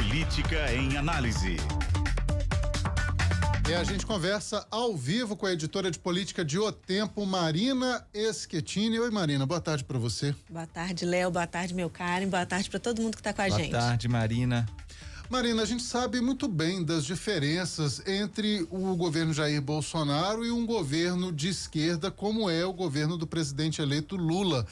Política em Análise. E a gente conversa ao vivo com a editora de política de O Tempo, Marina Schettini. Oi, Marina, boa tarde para você. Boa tarde, Léo, boa tarde, meu Karen, boa tarde para todo mundo que está com a gente. Boa tarde, Marina. Marina, a gente sabe muito bem das diferenças entre o governo Jair Bolsonaro e um governo de esquerda, como é o governo do presidente eleito Lula.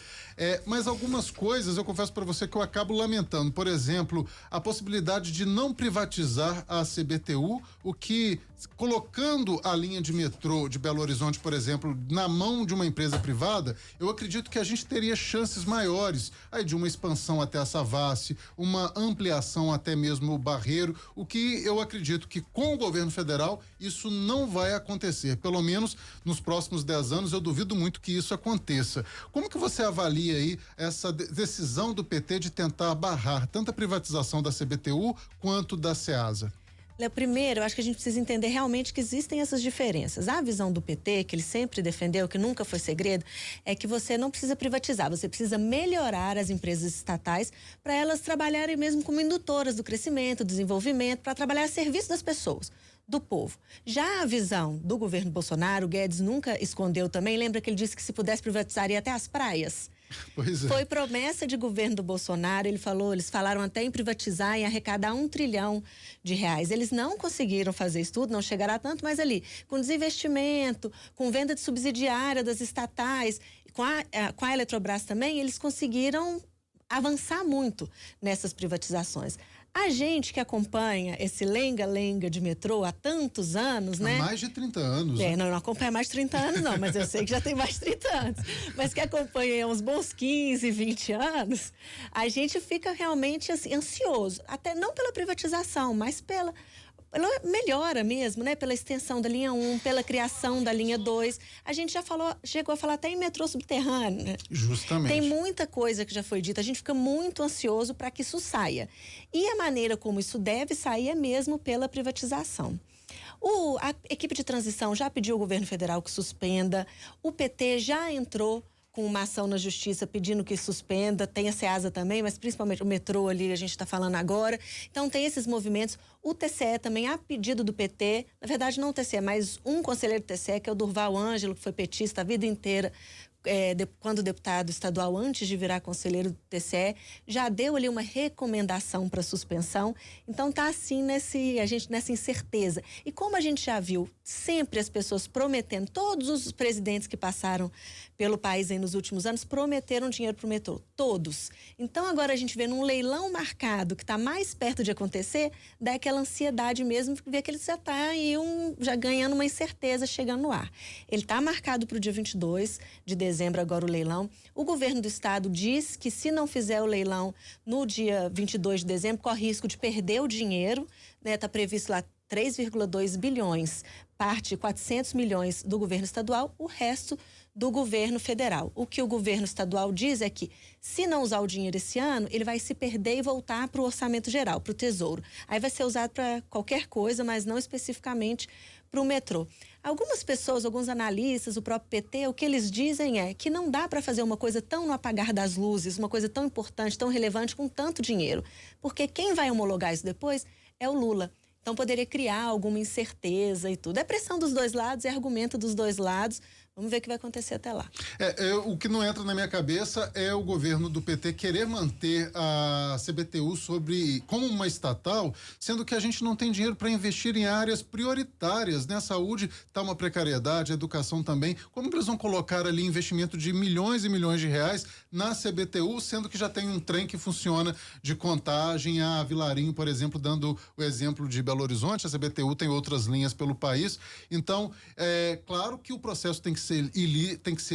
Mas algumas coisas, eu confesso para você que eu acabo lamentando. Por exemplo, a possibilidade de não privatizar a CBTU, o que, colocando a linha de metrô de Belo Horizonte, por exemplo, na mão de uma empresa privada, eu acredito que a gente teria chances maiores aí de uma expansão até a Savassi, uma ampliação até mesmo o Barreiro, o que eu acredito que com o governo federal isso não vai acontecer, pelo menos nos próximos 10 anos eu duvido muito que isso aconteça. Como que você avalia aí essa decisão do PT de tentar barrar tanto a privatização da CBTU quanto da Ceasa? Primeiro, eu acho que a gente precisa entender realmente que existem essas diferenças. A visão do PT, que ele sempre defendeu, que nunca foi segredo, é que você não precisa privatizar, você precisa melhorar as empresas estatais para elas trabalharem mesmo como indutoras do crescimento, do desenvolvimento, para trabalhar a serviço das pessoas, do povo. Já a visão do governo Bolsonaro, o Guedes nunca escondeu também, lembra que ele disse que se pudesse privatizaria até as praias? Pois é. Foi promessa de governo do Bolsonaro, eles falaram até em privatizar e arrecadar R$1 trilhão. Eles não conseguiram fazer isso tudo, não chegará tanto, mas ali, com desinvestimento, com venda de subsidiária das estatais, com a Eletrobras também, eles conseguiram avançar muito nessas privatizações. A gente que acompanha esse lenga-lenga de metrô há tantos anos, né? Há mais de 30 anos. Não acompanha mais de 30 anos não, mas eu sei que já tem mais de 30 anos. Mas que acompanha há uns bons 15, 20 anos, a gente fica realmente assim, ansioso. Até não pela privatização, mas pela melhora mesmo, né? Pela extensão da linha 1, pela criação da linha 2. A gente já chegou a falar até em metrô subterrâneo, né? Justamente. Tem muita coisa que já foi dita, a gente fica muito ansioso para que isso saia. E a maneira como isso deve sair é mesmo pela privatização. A equipe de transição já pediu ao governo federal que suspenda, o PT já entrou com uma ação na justiça pedindo que suspenda, tem a Ceasa também, mas principalmente o metrô ali a gente está falando agora. Então tem esses movimentos. O TCE também, a pedido do PT, na verdade não o TCE, mas um conselheiro do TCE, que é o Durval Ângelo, que foi petista a vida inteira, quando deputado estadual, antes de virar conselheiro do TCE, já deu ali uma recomendação para suspensão. Então tá assim a gente nessa incerteza. E como a gente já viu sempre as pessoas prometendo, todos os presidentes que passaram pelo país aí nos últimos anos prometeram dinheiro pro metrô, todos. Então agora a gente vê num leilão marcado que está mais perto de acontecer, dá aquela ansiedade mesmo, ver que ele já está aí já ganhando uma incerteza chegando no ar. Ele está marcado para o dia 22 de dezembro agora o leilão. O governo do estado diz que se não fizer o leilão no dia 22 de dezembro, corre risco de perder o dinheiro, né? Tá previsto lá 3,2 bilhões, parte 400 milhões do governo estadual, o resto do governo federal. O que o governo estadual diz é que, se não usar o dinheiro esse ano, ele vai se perder e voltar para o orçamento geral, para o tesouro. Aí vai ser usado para qualquer coisa, mas não especificamente para o metrô. Algumas pessoas, alguns analistas, o próprio PT, o que eles dizem é que não dá para fazer uma coisa tão no apagar das luzes, uma coisa tão importante, tão relevante com tanto dinheiro. Porque quem vai homologar isso depois é o Lula. Então poderia criar alguma incerteza e tudo. É pressão dos dois lados, é argumento dos dois lados. Vamos ver o que vai acontecer até lá. O que não entra na minha cabeça é o governo do PT querer manter a CBTU como uma estatal, sendo que a gente não tem dinheiro para investir em áreas prioritárias, né? A saúde está uma precariedade, a educação também. Como que eles vão colocar ali investimento de milhões e milhões de reais na CBTU, sendo que já tem um trem que funciona de Contagem a Vilarinho, por exemplo, dando o exemplo de Belo Horizonte. A CBTU tem outras linhas pelo país. Então, claro que o processo tem que ser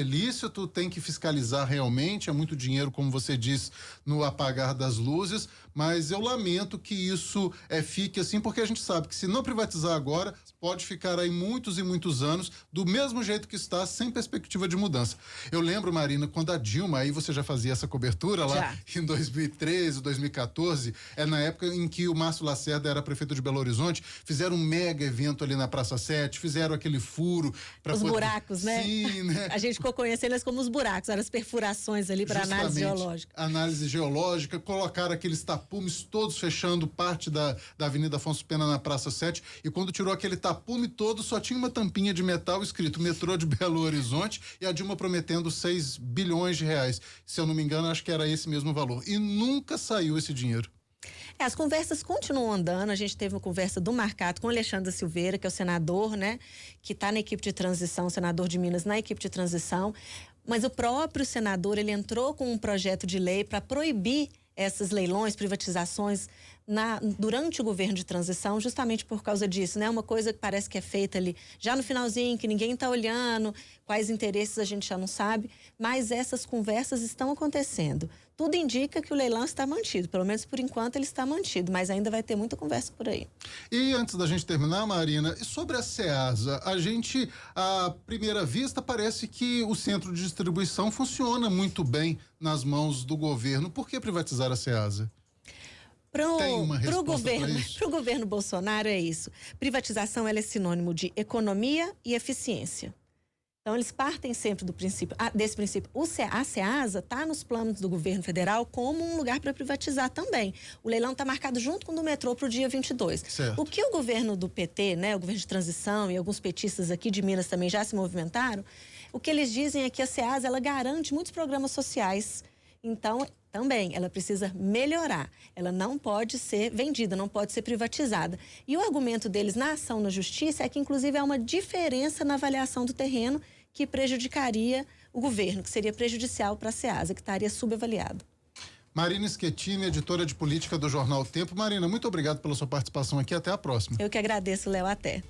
lícito, tem que fiscalizar realmente, é muito dinheiro, como você diz, no apagar das luzes, mas eu lamento que isso fique assim, porque a gente sabe que se não privatizar agora, pode ficar aí muitos e muitos anos do mesmo jeito que está, sem perspectiva de mudança. Eu lembro, Marina, quando a Dilma, aí você já fazia essa cobertura lá em 2013, 2014, na época em que o Márcio Lacerda era prefeito de Belo Horizonte, fizeram um mega evento ali na Praça 7, fizeram aquele furo para os buracos, né? Sim, né? A gente ficou conhecendo eles como os buracos, eram as perfurações ali para análise geológica. Análise geológica, colocaram aqueles tapetes tapumes todos fechando parte da Avenida Afonso Pena na Praça 7, e quando tirou aquele tapume todo, só tinha uma tampinha de metal escrito metrô de Belo Horizonte, e a Dilma prometendo 6 bilhões de reais. Se eu não me engano, acho que era esse mesmo valor. E nunca saiu esse dinheiro. As conversas continuam andando. A gente teve uma conversa do Marcato com Alexandre Silveira, que é o senador, né? Que está na equipe de transição, senador de Minas na equipe de transição. Mas o próprio senador, ele entrou com um projeto de lei para proibir esses leilões, privatizações durante o governo de transição, justamente por causa disso, né? Uma coisa que parece que é feita ali já no finalzinho, que ninguém está olhando, quais interesses a gente já não sabe, mas essas conversas estão acontecendo. Tudo indica que o leilão está mantido, pelo menos por enquanto ele está mantido, mas ainda vai ter muita conversa por aí. E antes da gente terminar, Marina, sobre a Ceasa, à primeira vista, parece que o centro de distribuição funciona muito bem nas mãos do governo. Por que privatizar a Ceasa? Para o governo Bolsonaro é isso. Privatização ela é sinônimo de economia e eficiência. Então, eles partem sempre desse princípio. A Ceasa está nos planos do governo federal como um lugar para privatizar também. O leilão está marcado junto com o do metrô para o dia 22. Certo. O que o governo do PT, né, o governo de transição e alguns petistas aqui de Minas também já se movimentaram, o que eles dizem é que a Ceasa ela garante muitos programas sociais. Então, também, ela precisa melhorar. Ela não pode ser vendida, não pode ser privatizada. E o argumento deles na ação na justiça é que, inclusive, há uma diferença na avaliação do terreno que prejudicaria o governo, que seria prejudicial para a Ceasa, que estaria subavaliado. Marina Schettini, editora de política do jornal O Tempo. Marina, muito obrigado pela sua participação aqui. Até a próxima. Eu que agradeço, Léo. Até.